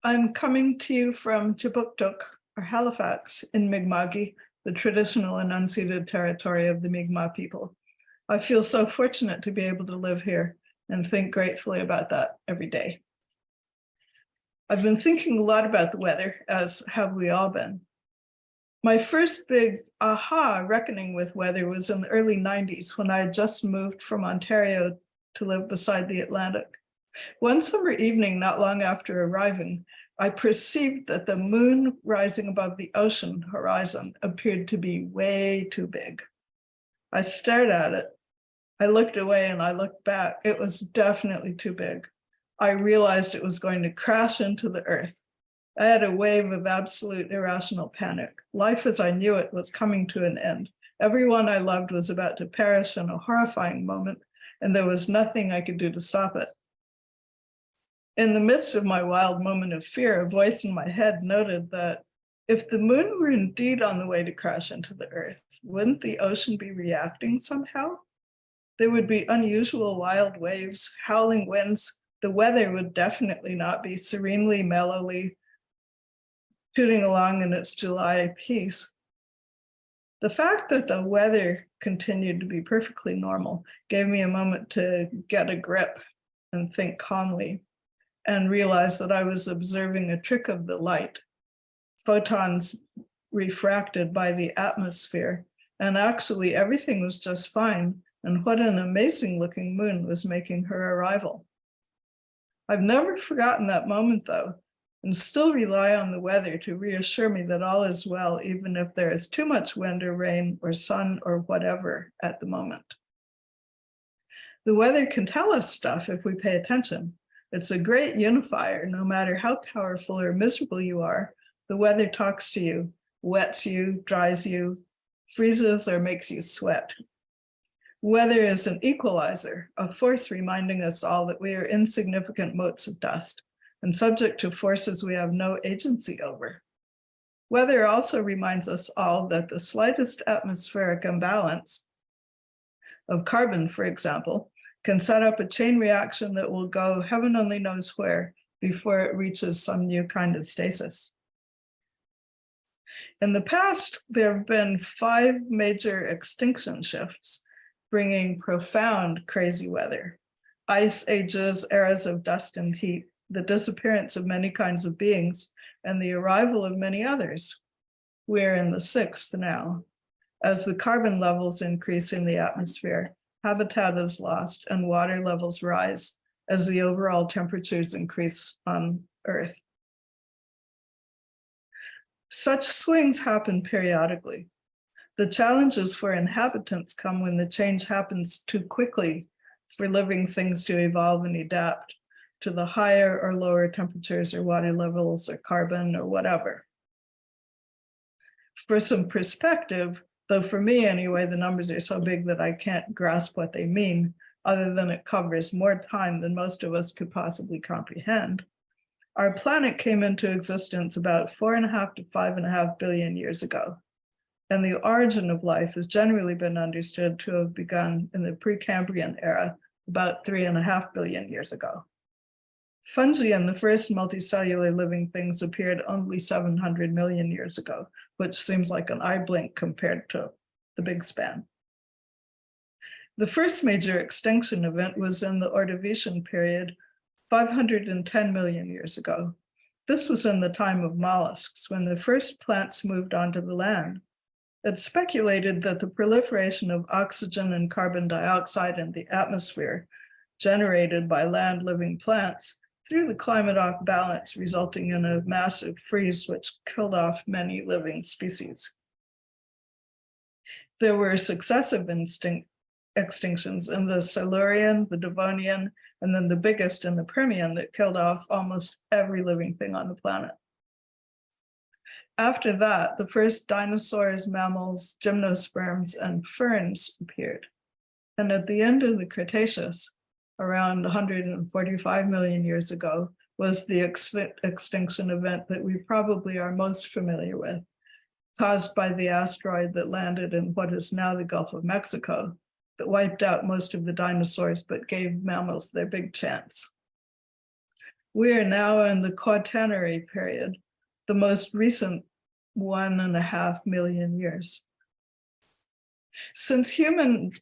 I'm coming to you from Chipuktuk, or Halifax, in Mi'kmaq, the traditional and unceded territory of the Mi'kmaq people. I feel so fortunate to be able to live here and think gratefully about that every day. I've been thinking a lot about the weather, as have we all been. My first big aha reckoning with weather was in the early 90s when I had just moved from Ontario to live beside the Atlantic. One summer evening, not long after arriving, I perceived that the moon rising above the ocean horizon appeared to be way too big. I stared at it. I looked away and I looked back. It was definitely too big. I realized it was going to crash into the earth. I had a wave of absolute irrational panic. Life as I knew it was coming to an end. Everyone I loved was about to perish in a horrifying moment, and there was nothing I could do to stop it. In the midst of my wild moment of fear, a voice in my head noted that if the moon were indeed on the way to crash into the earth, wouldn't the ocean be reacting somehow? There would be unusual wild waves, howling winds. The weather would definitely not be serenely, mellowly tooting along in its July peace. The fact that the weather continued to be perfectly normal gave me a moment to get a grip and think calmly, and realize that I was observing a trick of the light, photons refracted by the atmosphere, and actually everything was just fine, and what an amazing looking moon was making her arrival. I've never forgotten that moment though, and still rely on the weather to reassure me that all is well, even if there is too much wind or rain or sun or whatever at the moment. The weather can tell us stuff if we pay attention. It's a great unifier. No matter how powerful or miserable you are, the weather talks to you, wets you, dries you, freezes or makes you sweat. Weather is an equalizer, a force reminding us all that we are insignificant motes of dust and subject to forces we have no agency over. Weather also reminds us all that the slightest atmospheric imbalance of carbon, for example, can set up a chain reaction that will go heaven only knows where before it reaches some new kind of stasis. In the past, there have been 5 major extinction shifts, bringing profound crazy weather: ice ages, eras of dust and heat, the disappearance of many kinds of beings, and the arrival of many others. We're in the 6th now. As the carbon levels increase in the atmosphere, habitat is lost and water levels rise as the overall temperatures increase on Earth. Such swings happen periodically. The challenges for inhabitants come when the change happens too quickly for living things to evolve and adapt to the higher or lower temperatures or water levels or carbon or whatever. For some perspective, though for me anyway, the numbers are so big that I can't grasp what they mean, other than it covers more time than most of us could possibly comprehend. Our planet came into existence about 4.5 to 5.5 billion years ago, and the origin of life has generally been understood to have begun in the Precambrian era about 3.5 billion years ago. Fungi and the first multicellular living things appeared only 700 million years ago, which seems like an eye blink compared to the big span. The first major extinction event was in the Ordovician period, 510 million years ago. This was in the time of mollusks, when the first plants moved onto the land. It's speculated that the proliferation of oxygen and carbon dioxide in the atmosphere generated by land-living plants threw the climate off balance, resulting in a massive freeze which killed off many living species. There were successive extinctions in the Silurian, the Devonian, and then the biggest in the Permian that killed off almost every living thing on the planet. After that, the first dinosaurs, mammals, gymnosperms, and ferns appeared. And at the end of the Cretaceous, around 145 million years ago, was the extinction event that we probably are most familiar with, caused by the asteroid that landed in what is now the Gulf of Mexico, that wiped out most of the dinosaurs but gave mammals their big chance. We are now in the Quaternary period, the most recent 1.5 million years. Since humans/apes,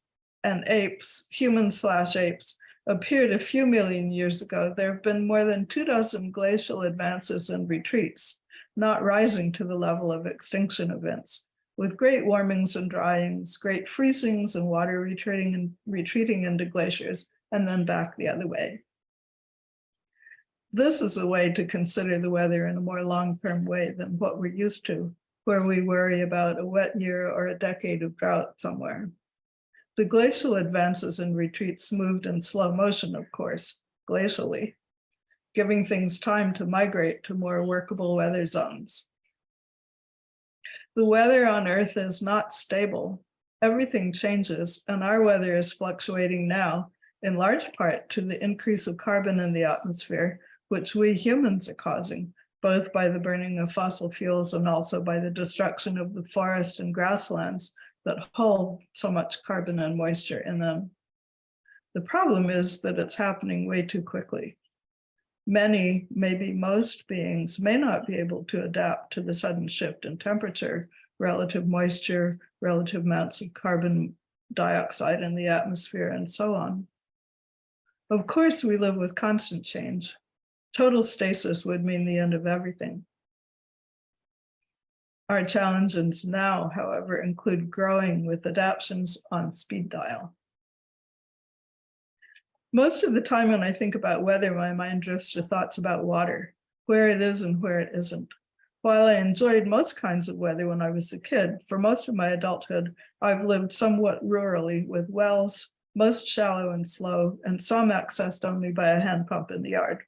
appeared a few million years ago, there have been more than 24 glacial advances and retreats, not rising to the level of extinction events, with great warmings and dryings, great freezings and water retreating into glaciers, and then back the other way. This is a way to consider the weather in a more long-term way than what we're used to, where we worry about a wet year or a decade of drought somewhere. The glacial advances and retreats moved in slow motion, of course, glacially, giving things time to migrate to more workable weather zones. The weather on Earth is not stable. Everything changes, and our weather is fluctuating now, in large part to the increase of carbon in the atmosphere, which we humans are causing, both by the burning of fossil fuels and also by the destruction of the forest and grasslands that hold so much carbon and moisture in them. The problem is that it's happening way too quickly. Many, maybe most beings may not be able to adapt to the sudden shift in temperature, relative moisture, relative amounts of carbon dioxide in the atmosphere, and so on. Of course, we live with constant change. Total stasis would mean the end of everything. Our challenges now, however, include growing with adaptations on speed dial. Most of the time when I think about weather, my mind drifts to thoughts about water, where it is and where it isn't. While I enjoyed most kinds of weather when I was a kid, for most of my adulthood, I've lived somewhat rurally with wells, most shallow and slow, and some accessed only by a hand pump in the yard.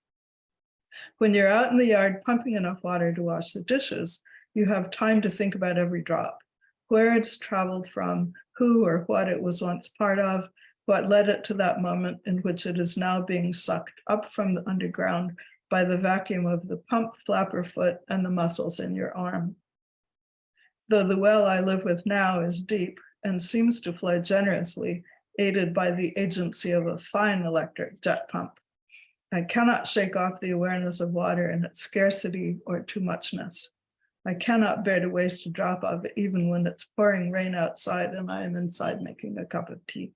When you're out in the yard pumping enough water to wash the dishes, you have time to think about every drop, where it's traveled from, who or what it was once part of, what led it to that moment in which it is now being sucked up from the underground by the vacuum of the pump flapper foot and the muscles in your arm. Though the well I live with now is deep and seems to flow generously, aided by the agency of a fine electric jet pump, I cannot shake off the awareness of water and its scarcity or too muchness. I cannot bear to waste a drop of it, even when it's pouring rain outside and I am inside making a cup of tea.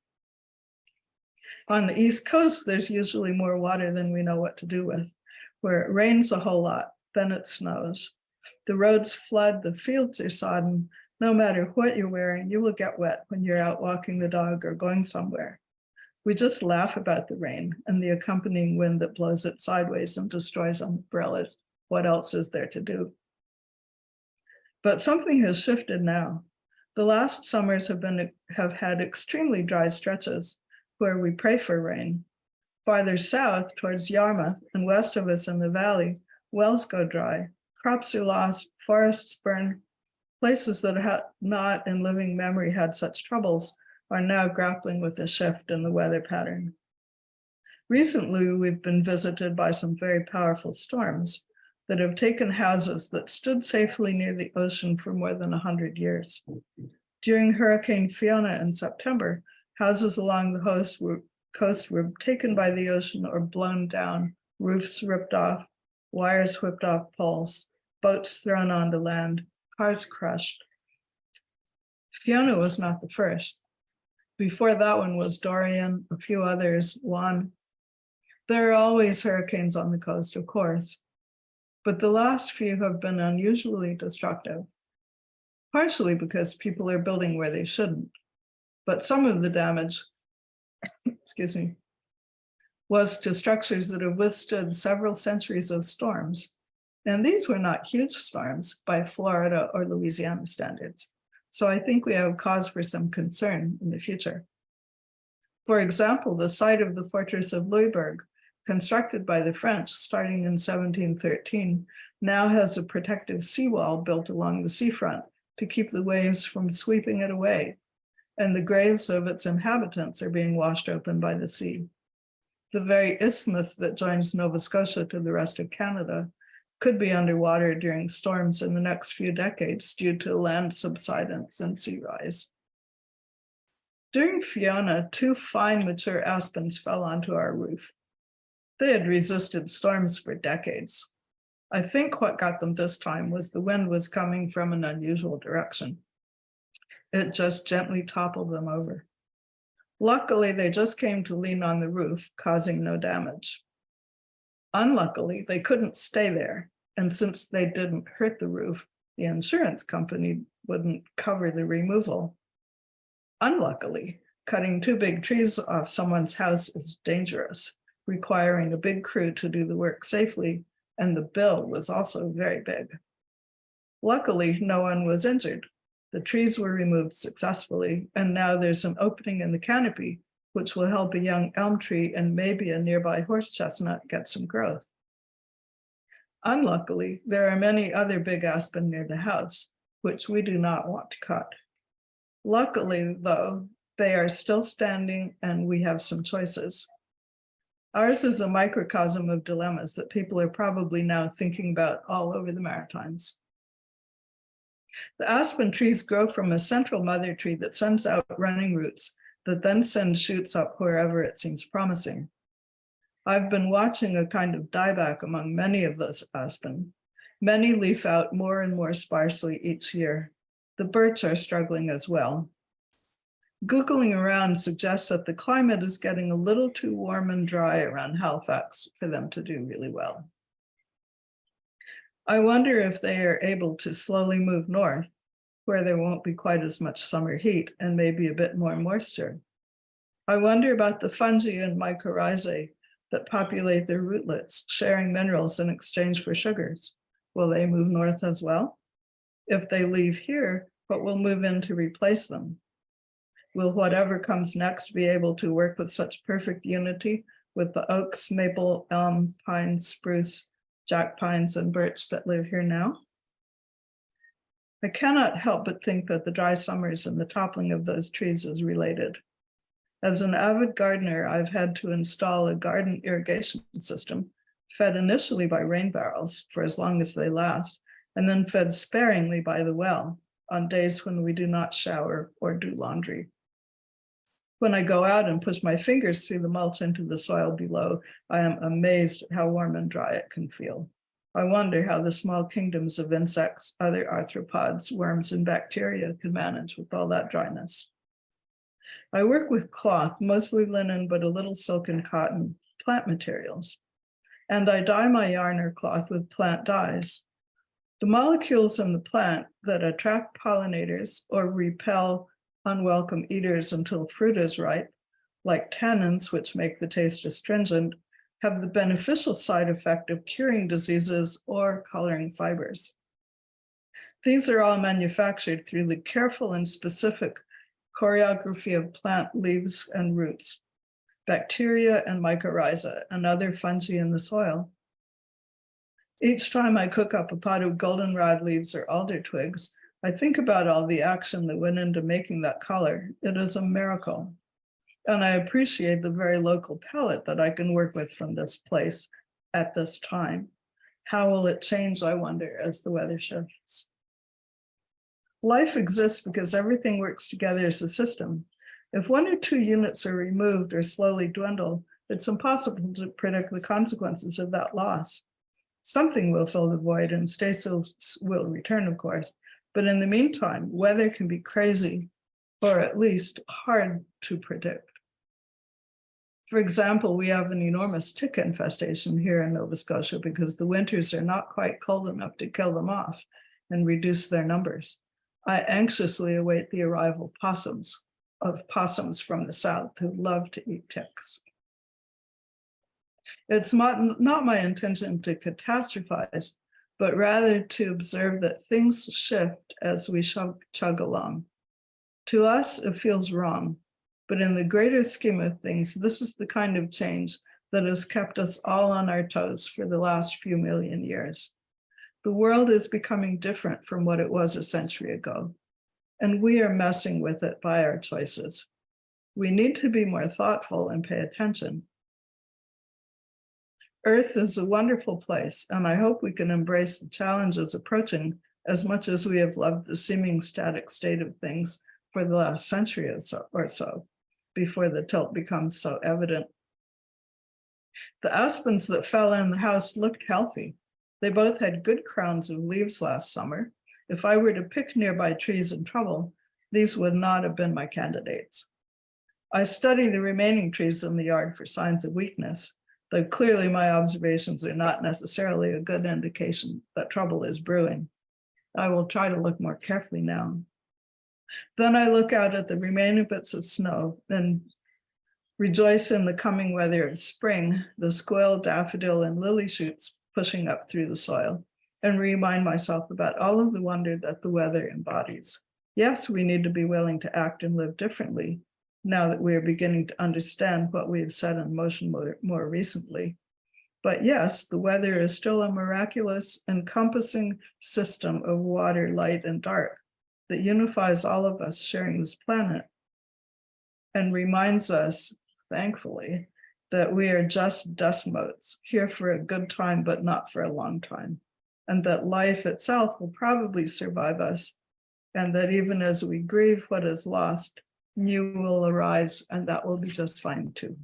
On the East Coast, there's usually more water than we know what to do with. Where it rains a whole lot, then it snows. The roads flood, the fields are sodden. No matter what you're wearing, you will get wet when you're out walking the dog or going somewhere. We just laugh about the rain and the accompanying wind that blows it sideways and destroys umbrellas. What else is there to do? But something has shifted now. The last summers have had extremely dry stretches where we pray for rain. Farther south towards Yarmouth and west of us in the valley, wells go dry, crops are lost, forests burn. Places that have not in living memory had such troubles are now grappling with a shift in the weather pattern. Recently, we've been visited by some very powerful storms that have taken houses that stood safely near the ocean for more than 100 years. During Hurricane Fiona in September, houses along the coast were taken by the ocean or blown down, roofs ripped off, wires whipped off poles, boats thrown onto land, cars crushed. Fiona was not the first. Before that one was Dorian, a few others, Juan. There are always hurricanes on the coast, of course, but the last few have been unusually destructive, partially because people are building where they shouldn't. But some of the damage, was to structures that have withstood several centuries of storms. And these were not huge storms by Florida or Louisiana standards. So I think we have cause for some concern in the future. For example, the site of the fortress of Louisbourg, constructed by the French starting in 1713, now has a protective seawall built along the seafront to keep the waves from sweeping it away, and the graves of its inhabitants are being washed open by the sea. The very isthmus that joins Nova Scotia to the rest of Canada could be underwater during storms in the next few decades due to land subsidence and sea rise. During Fiona, 2 fine mature aspens fell onto our roof. They had resisted storms for decades. I think what got them this time was the wind was coming from an unusual direction. It just gently toppled them over. Luckily, they just came to lean on the roof, causing no damage. Unluckily, they couldn't stay there, and since they didn't hurt the roof, the insurance company wouldn't cover the removal. Unluckily, cutting 2 big trees off someone's house is dangerous, requiring a big crew to do the work safely, and the bill was also very big. Luckily, no one was injured. The trees were removed successfully, and now there's an opening in the canopy, which will help a young elm tree and maybe a nearby horse chestnut get some growth. Unluckily, there are many other big aspen near the house, which we do not want to cut. Luckily, though, they are still standing and we have some choices. Ours is a microcosm of dilemmas that people are probably now thinking about all over the Maritimes. The aspen trees grow from a central mother tree that sends out running roots that then send shoots up wherever it seems promising. I've been watching a kind of dieback among many of those aspen. Many leaf out more and more sparsely each year. The birch are struggling as well. Googling around suggests that the climate is getting a little too warm and dry around Halifax for them to do really well. I wonder if they are able to slowly move north, where there won't be quite as much summer heat and maybe a bit more moisture. I wonder about the fungi and mycorrhizae that populate their rootlets, sharing minerals in exchange for sugars. Will they move north as well? If they leave here, what will move in to replace them? Will whatever comes next be able to work with such perfect unity with the oaks, maple, elm, pine, spruce, jack pines, and birch that live here now? I cannot help but think that the dry summers and the toppling of those trees is related. As an avid gardener, I've had to install a garden irrigation system, fed initially by rain barrels for as long as they last, and then fed sparingly by the well on days when we do not shower or do laundry. When I go out and push my fingers through the mulch into the soil below, I am amazed at how warm and dry it can feel. I wonder how the small kingdoms of insects, other arthropods, worms, and bacteria can manage with all that dryness. I work with cloth, mostly linen, but a little silk and cotton, plant materials. And I dye my yarn or cloth with plant dyes. The molecules in the plant that attract pollinators or repel unwelcome eaters until fruit is ripe, like tannins, which make the taste astringent, have the beneficial side effect of curing diseases or coloring fibers. These are all manufactured through the careful and specific choreography of plant leaves and roots, bacteria and mycorrhiza, and other fungi in the soil. Each time I cook up a pot of goldenrod leaves or alder twigs, I think about all the action that went into making that color. It is a miracle. And I appreciate the very local palette that I can work with from this place at this time. How will it change, I wonder, as the weather shifts? Life exists because everything works together as a system. If 1 or 2 units are removed or slowly dwindle, it's impossible to predict the consequences of that loss. Something will fill the void and stasis will return, of course. But in the meantime, weather can be crazy, or at least hard to predict. For example, we have an enormous tick infestation here in Nova Scotia because the winters are not quite cold enough to kill them off and reduce their numbers. I anxiously await the arrival of possums from the south who love to eat ticks. It's not my intention to catastrophize, but rather to observe that things shift as we chug along. To us, it feels wrong, but in the greater scheme of things, this is the kind of change that has kept us all on our toes for the last few million years. The world is becoming different from what it was a century ago, and we are messing with it by our choices. We need to be more thoughtful and pay attention. Earth is a wonderful place, and I hope we can embrace the challenges approaching as much as we have loved the seeming static state of things for the last century or so, before the tilt becomes so evident. The aspens that fell in the house looked healthy. They both had good crowns of leaves last summer. If I were to pick nearby trees in trouble, these would not have been my candidates. I study the remaining trees in the yard for signs of weakness, though clearly my observations are not necessarily a good indication that trouble is brewing. I will try to look more carefully now. Then I look out at the remaining bits of snow and rejoice in the coming weather of spring, the squirrel, daffodil, and lily shoots pushing up through the soil, and remind myself about all of the wonder that the weather embodies. Yes, we need to be willing to act and live differently now that we are beginning to understand what we have set in motion more recently. But yes, the weather is still a miraculous, encompassing system of water, light, and dark that unifies all of us sharing this planet and reminds us, thankfully, that we are just dust motes here for a good time, but not for a long time, and that life itself will probably survive us, and that even as we grieve what is lost, new will arise, and that will be just fine too.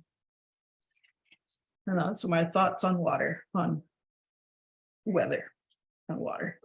And that's my thoughts on water, on weather and water.